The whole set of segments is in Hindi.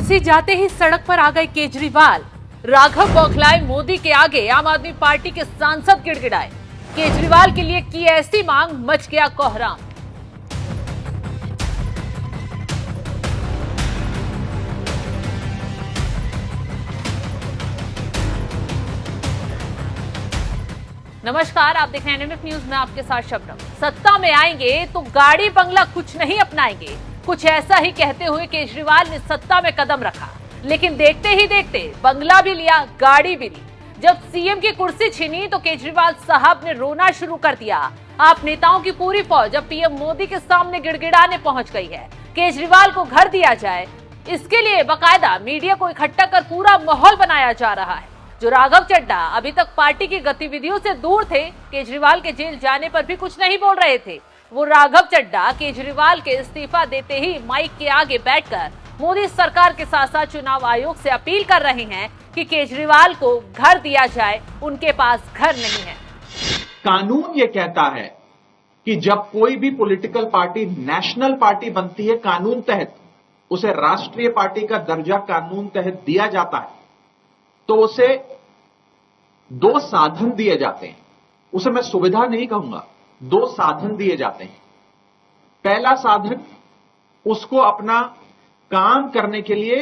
कुर्सी जाते ही सड़क पर आ गए केजरीवाल। राघव बौखलाए, मोदी के आगे आम आदमी पार्टी के सांसद गिड़गिड़ाए। केजरीवाल के लिए की ऐसी मांग, मच गया कोहराम। नमस्कार, आप देख रहे हैं एनएमएफ न्यूज में, आपके साथ शबनम। सत्ता में आएंगे तो गाड़ी बंगला कुछ नहीं अपनाएंगे, कुछ ऐसा ही कहते हुए केजरीवाल ने सत्ता में कदम रखा। लेकिन देखते ही देखते बंगला भी लिया, गाड़ी भी ली। जब सीएम की कुर्सी छीनी तो केजरीवाल साहब ने रोना शुरू कर दिया। आप नेताओं की पूरी फौज अब पीएम मोदी के सामने गिड़गिड़ाने पहुंच गई है। केजरीवाल को घर दिया जाए, इसके लिए बाकायदा मीडिया को इकट्ठा कर पूरा माहौल बनाया जा रहा है। जो राघव चड्ढा अभी तक पार्टी की गतिविधियों से दूर थे, केजरीवाल के जेल जाने पर भी कुछ नहीं बोल रहे थे, वो राघव चड्ढा केजरीवाल के इस्तीफा देते ही माइक के आगे बैठकर मोदी सरकार के साथ साथ चुनाव आयोग से अपील कर रहे हैं कि केजरीवाल को घर दिया जाए, उनके पास घर नहीं है। कानून ये कहता है कि जब कोई भी पॉलिटिकल पार्टी नेशनल पार्टी बनती है, कानून तहत उसे राष्ट्रीय पार्टी का दर्जा कानून तहत दिया जाता है, तो उसे दो साधन दिए जाते हैं। उसे मैं सुविधा नहीं कहूंगा, दो साधन दिए जाते हैं। पहला साधन, उसको अपना काम करने के लिए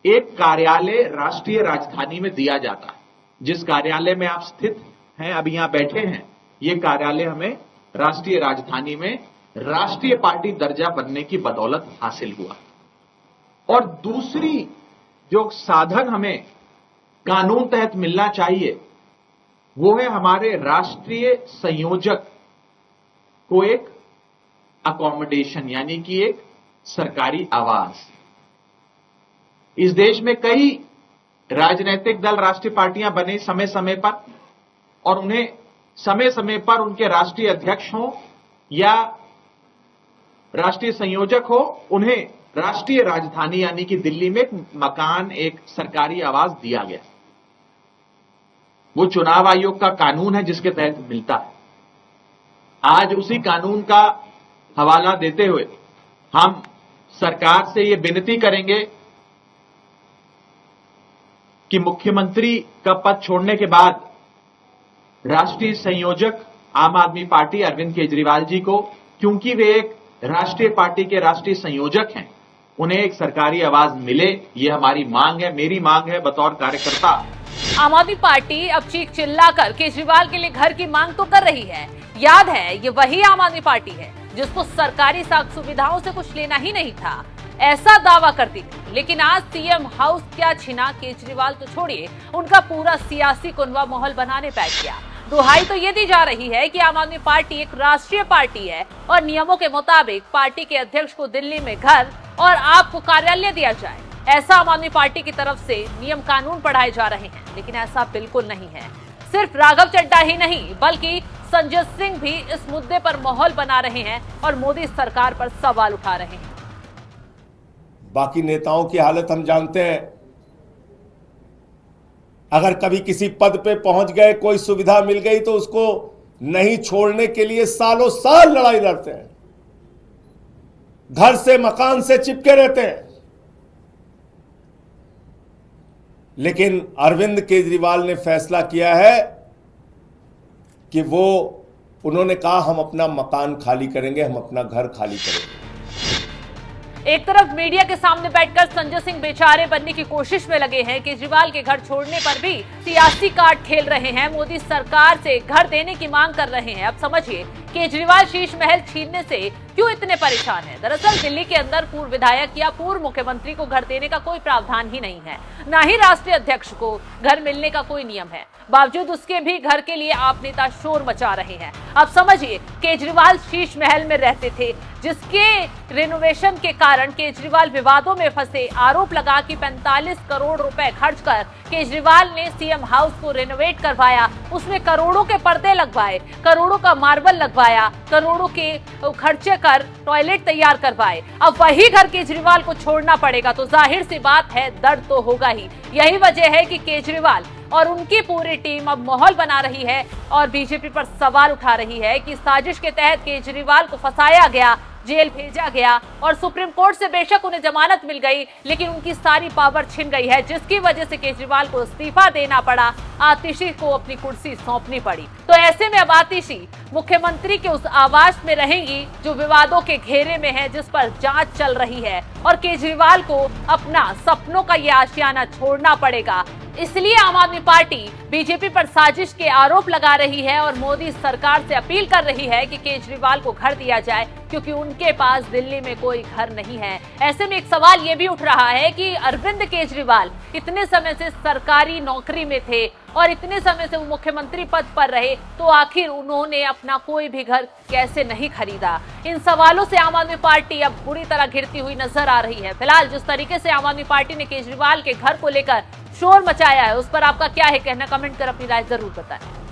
एक कार्यालय राष्ट्रीय राजधानी में दिया जाता है। जिस कार्यालय में आप स्थित हैं, अभी यहां बैठे हैं, यह कार्यालय हमें राष्ट्रीय राजधानी में राष्ट्रीय पार्टी दर्जा बनने की बदौलत हासिल हुआ। और दूसरी जो साधन हमें कानून तहत मिलना चाहिए, वो है हमारे राष्ट्रीय संयोजक को एक अकोमोडेशन, यानी कि एक सरकारी आवास। इस देश में कई राजनीतिक दल, राष्ट्रीय पार्टियां बने समय समय पर, और उन्हें समय समय पर उनके राष्ट्रीय अध्यक्ष हो या राष्ट्रीय संयोजक हो, उन्हें राष्ट्रीय राजधानी यानी कि दिल्ली में एक मकान, एक सरकारी आवास दिया गया। वो चुनाव आयोग का कानून है जिसके तहत मिलता है। आज उसी कानून का हवाला देते हुए हम सरकार से ये विनती करेंगे कि मुख्यमंत्री का पद छोड़ने के बाद राष्ट्रीय संयोजक आम आदमी पार्टी अरविंद केजरीवाल जी को, क्योंकि वे एक राष्ट्रीय पार्टी के राष्ट्रीय संयोजक हैं, उन्हें एक सरकारी आवाज मिले। ये हमारी मांग है, मेरी मांग है बतौर कार्यकर्ता। आम आदमी पार्टी अब चीख चिल्लाकर केजरीवाल के लिए घर की मांग तो कर रही है। याद है, ये वही आम आदमी पार्टी है जिसको सरकारी साख सुविधाओं से कुछ लेना ही नहीं था, ऐसा दावा करती थी। लेकिन आज सीएम हाउस क्या छिना, केजरीवाल तो छोड़िए, उनका पूरा सियासी कुनबा माहौल बनाने बैठ गया। दुहाई तो ये दी जा रही है कि आम आदमी पार्टी एक राष्ट्रीय पार्टी है और नियमों के मुताबिक पार्टी के अध्यक्ष को दिल्ली में घर और आपको कार्यालय दिया जाए, ऐसा आम आदमी पार्टी की तरफ से नियम कानून पढ़ाए जा रहे हैं। लेकिन ऐसा बिल्कुल नहीं है। सिर्फ राघव चड्ढा ही नहीं, बल्कि संजय सिंह भी इस मुद्दे पर माहौल बना रहे हैं और मोदी सरकार पर सवाल उठा रहे हैं। बाकी नेताओं की हालत हम जानते हैं। अगर कभी किसी पद पे पहुंच गए, कोई सुविधा मिल गई, तो उसको नहीं छोड़ने के लिए सालों साल लड़ाई लड़ते हैं, घर से मकान से चिपके रहते हैं। लेकिन अरविंद केजरीवाल ने फैसला किया है कि उन्होंने कहा, हम अपना मकान खाली करेंगे, हम अपना घर खाली करेंगे। एक तरफ मीडिया के सामने बैठकर संजय सिंह बेचारे बनने की कोशिश में लगे हैं, केजरीवाल के घर छोड़ने पर भी सियासी कार्ड खेल रहे हैं, मोदी सरकार से घर देने की मांग कर रहे हैं। अब समझिए केजरीवाल शीश महल छीनने से क्यों इतने परेशान हैं। दरअसल दिल्ली के अंदर पूर्व विधायक या पूर्व मुख्यमंत्री को घर देने का कोई प्रावधान ही नहीं है, ना ही राष्ट्रीय अध्यक्ष को घर मिलने का कोई नियम है। बावजूद उसके भी घर के लिए आप नेता शोर मचा रहे हैं। अब समझिए, केजरीवाल शीश महल में रहते थे, जिसके रिनोवेशन के कारण केजरीवाल विवादों में फंसे। आरोप लगा कि 45 करोड़ रुपए खर्च कर केजरीवाल ने सीएम हाउस को रेनोवेट करवाया, उसमें करोड़ों के पर्दे लगवाए, करोड़ों का मार्बल लगवाया, करोड़ों के खर्चे कर टॉयलेट तैयार करवाए। अब वही घर केजरीवाल को छोड़ना पड़ेगा तो जाहिर सी बात है, दर्द तो होगा ही। यही वजह है कि केजरीवाल और उनकी पूरी टीम अब माहौल बना रही है और बीजेपी पर सवाल उठा रही है कि साजिश के तहत केजरीवाल को फंसाया गया, जेल भेजा गया और सुप्रीम कोर्ट से बेशक उन्हें जमानत मिल गई, लेकिन उनकी सारी पावर छिन गई है, जिसकी वजह से केजरीवाल को इस्तीफा देना पड़ा, आतिशी को अपनी कुर्सी सौंपनी पड़ी। तो ऐसे में अब आतिशी मुख्यमंत्री के उस आवास में रहेंगी जो विवादों के घेरे में है, जिस पर जांच चल रही है, और केजरीवाल को अपना सपनों का यह आशियाना छोड़ना पड़ेगा। इसलिए आम आदमी पार्टी बीजेपी पर साजिश के आरोप लगा रही है और मोदी सरकार से अपील कर रही है कि केजरीवाल को घर दिया जाए, क्योंकि उनके पास दिल्ली में कोई घर नहीं है। ऐसे में एक सवाल यह भी उठ रहा है कि अरविंद केजरीवाल इतने समय से सरकारी नौकरी में थे और इतने समय से वो मुख्यमंत्री पद पर रहे, तो आखिर उन्होंने अपना कोई भी घर कैसे नहीं खरीदा? इन सवालों से आम आदमी पार्टी अब बुरी तरह घिरती हुई नजर आ रही है। फिलहाल जिस तरीके से आम आदमी पार्टी ने केजरीवाल के घर को लेकर शोर मचाया है, उस पर आपका क्या है कहना? कमेंट कर अपनी राय जरूर बताएं।